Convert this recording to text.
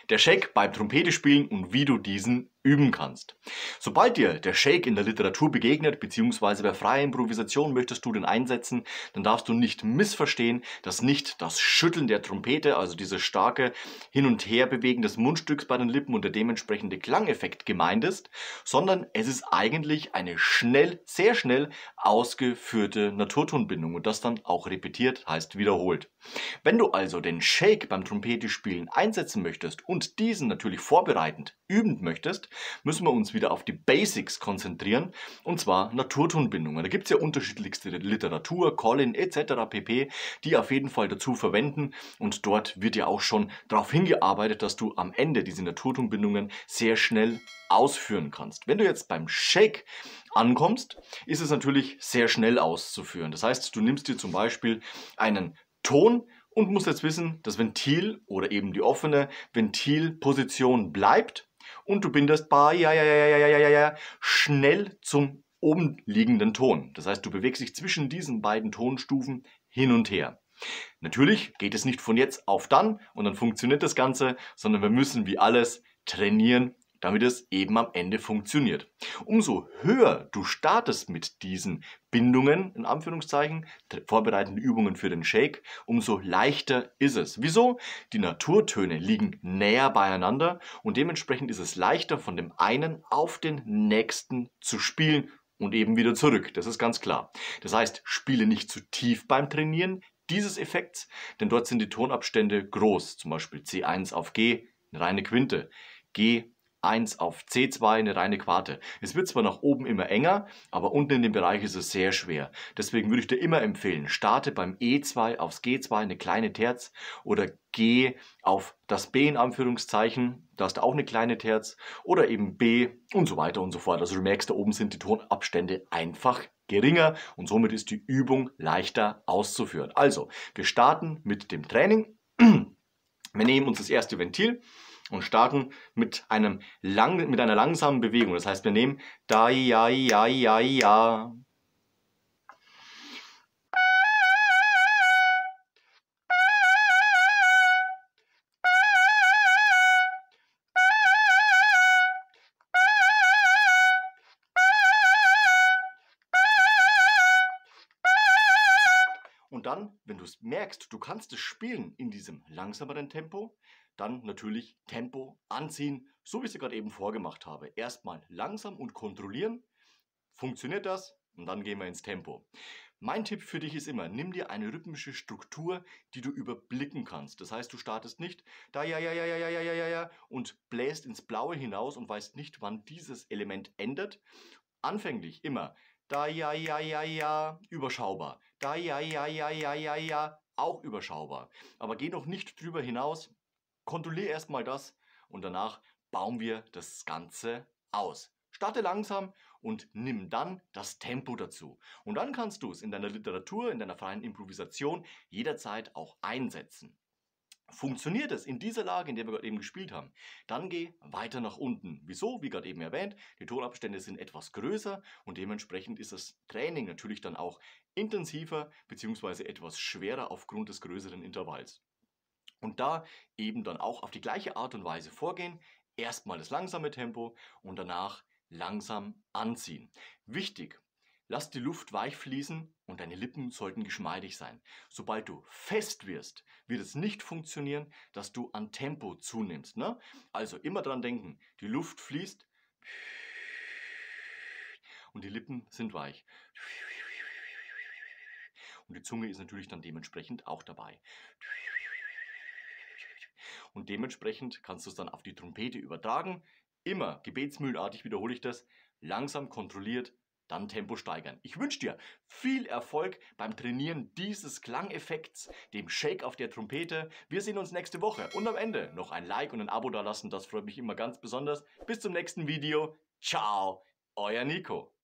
Der Shake beim Trompete spielen und wie du diesen üben kannst. Sobald dir der Shake in der Literatur begegnet, beziehungsweise bei freier Improvisation möchtest du den einsetzen, dann darfst du nicht missverstehen, dass nicht das Schütteln der Trompete, also dieses starke Hin- und Herbewegen des Mundstücks bei den Lippen und der dementsprechende Klangeffekt gemeint ist, sondern es ist eigentlich eine sehr schnell ausgeführte Naturtonbindung und das dann auch repetiert, heißt wiederholt. Wenn du also den Shake beim Trompetespielen einsetzen möchtest und diesen natürlich vorbereitend üben möchtest, müssen wir uns wieder auf die Basics konzentrieren, und zwar Naturtonbindungen. Da gibt es ja unterschiedlichste Literatur, Colin etc. pp., die auf jeden Fall dazu verwenden, und dort wird ja auch schon darauf hingearbeitet, dass du am Ende diese Naturtonbindungen sehr schnell ausführen kannst. Wenn du jetzt beim Shake ankommst, ist es natürlich sehr schnell auszuführen. Das heißt, du nimmst dir zum Beispiel einen Ton und musst jetzt wissen, das Ventil oder eben die offene Ventilposition bleibt und du bindest schnell zum oben liegenden Ton. Das heißt, du bewegst dich zwischen diesen beiden Tonstufen hin und her. Natürlich geht es nicht von jetzt auf dann und dann funktioniert das Ganze, sondern wir müssen wie alles trainieren, damit es eben am Ende funktioniert. Umso höher du startest mit diesen Bindungen, in Anführungszeichen, vorbereitende Übungen für den Shake, umso leichter ist es. Wieso? Die Naturtöne liegen näher beieinander und dementsprechend ist es leichter, von dem einen auf den nächsten zu spielen und eben wieder zurück. Das ist ganz klar. Das heißt, spiele nicht zu tief beim Trainieren dieses Effekts, denn dort sind die Tonabstände groß. Zum Beispiel C1 auf G, eine reine Quinte, G1 auf C2, eine reine Quarte. Es wird zwar nach oben immer enger, aber unten in dem Bereich ist es sehr schwer. Deswegen würde ich dir immer empfehlen, starte beim E2 aufs G2, eine kleine Terz, oder G auf das B in Anführungszeichen, da hast du auch eine kleine Terz, oder eben B und so weiter und so fort. Also du merkst, da oben sind die Tonabstände einfach geringer und somit ist die Übung leichter auszuführen. Also, wir starten mit dem Training. Wir nehmen uns das erste Ventil und starten mit einer langsamen Bewegung. Das heißt, wir nehmen da, ja, ja, ja, ja. Und dann, wenn du es merkst, du kannst es spielen in diesem langsameren Tempo, dann natürlich Tempo anziehen, so wie ich es gerade eben vorgemacht habe. Erstmal langsam und kontrollieren. Funktioniert das? Und dann gehen wir ins Tempo. Mein Tipp für dich ist immer, nimm dir eine rhythmische Struktur, die du überblicken kannst. Das heißt, du startest nicht da ja ja ja ja ja ja ja ja ja und bläst ins Blaue hinaus und weißt nicht, wann dieses Element endet. Anfänglich immer da ja ja ja ja, überschaubar. Da ja ja ja ja ja ja, auch überschaubar. Aber geh noch nicht drüber hinaus. Kontrolliere erstmal das und danach bauen wir das Ganze aus. Starte langsam und nimm dann das Tempo dazu. Und dann kannst du es in deiner Literatur, in deiner freien Improvisation jederzeit auch einsetzen. Funktioniert es in dieser Lage, in der wir gerade eben gespielt haben, dann geh weiter nach unten. Wieso? Wie gerade eben erwähnt, die Tonabstände sind etwas größer und dementsprechend ist das Training natürlich dann auch intensiver bzw. etwas schwerer aufgrund des größeren Intervalls. Und da eben dann auch auf die gleiche Art und Weise vorgehen. Erstmal das langsame Tempo und danach langsam anziehen. Wichtig, lass die Luft weich fließen und deine Lippen sollten geschmeidig sein. Sobald du fest wirst, wird es nicht funktionieren, dass du an Tempo zunimmst. Ne? Also immer dran denken, die Luft fließt und die Lippen sind weich. Und die Zunge ist natürlich dann dementsprechend auch dabei. Und dementsprechend kannst du es dann auf die Trompete übertragen. Immer gebetsmühlenartig wiederhole ich das, langsam kontrolliert, dann Tempo steigern. Ich wünsche dir viel Erfolg beim Trainieren dieses Klangeffekts, dem Shake auf der Trompete. Wir sehen uns nächste Woche und am Ende noch ein Like und ein Abo dalassen, das freut mich immer ganz besonders. Bis zum nächsten Video. Ciao, euer Nico.